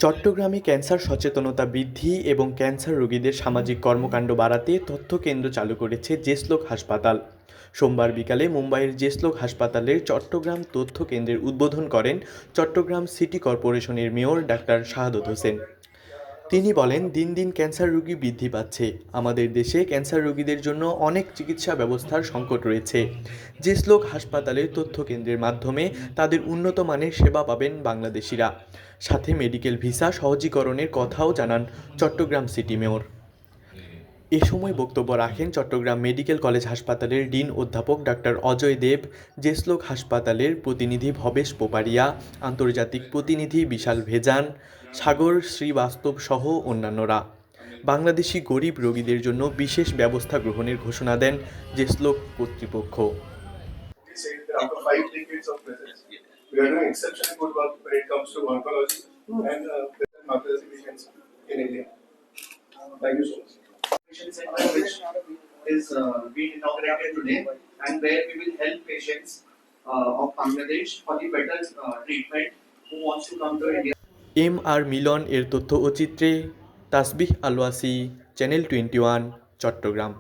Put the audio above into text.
চট্টগ্রামে ক্যান্সার সচেতনতা বৃদ্ধি এবং ক্যান্সার রোগীদের সামাজিক কর্মকাণ্ড বাড়াতে তথ্যকেন্দ্র চালু করেছে জেসলোক হাসপাতাল। সোমবার বিকালে মুম্বাইয়ের জেসলোক হাসপাতালের চট্টগ্রাম তথ্য কেন্দ্রের উদ্বোধন করেন চট্টগ্রাম সিটি কর্পোরেশনের মেয়র ডাক্তার শাহাদত হোসেন। তিনি বলেন, দিন দিন ক্যান্সার রোগী বৃদ্ধি পাচ্ছে। আমাদের দেশে ক্যান্সার রোগীদের জন্য অনেক চিকিৎসা ব্যবস্থার সংকট রয়েছে। জেসলোক হাসপাতালের তথ্য কেন্দ্রের মাধ্যমে তাদের উন্নত মানের সেবা পাবেন বাংলাদেশিরা। সাথে মেডিকেল ভিসা সহজীকরণের কথাও জানান চট্টগ্রাম সিটি মেয়র। এ সময় বক্তব্য রাখেন চট্টগ্রাম মেডিকেল কলেজ হাসপাতালের ডিন অধ্যাপক ডাক্তার অজয় দেব, জেসলোক হাসপাতালের প্রতিনিধি ভবেশ পোপারিয়া, আন্তর্জাতিক প্রতিনিধি বিশাল ভেজান, সাগর শ্রীবাস্তব সহ অন্যান্যরা। বাংলাদেশি গরিব রোগীদের জন্য বিশেষ ব্যবস্থা গ্রহণের ঘোষণা দেন জেসলোক কর্তৃপক্ষ। After 5 decades of presence, we are doing exceptionally good work when it comes to oncology and macular patients in India. Thank you so much. Center which is being inaugurated today, and where we will help patients of Bangladesh for the better treatment who wants to come to India. আর মিলন এর তথ্য ও চিত্রে তাসবিহ আলওয়াসি, channel 21, Chittagong.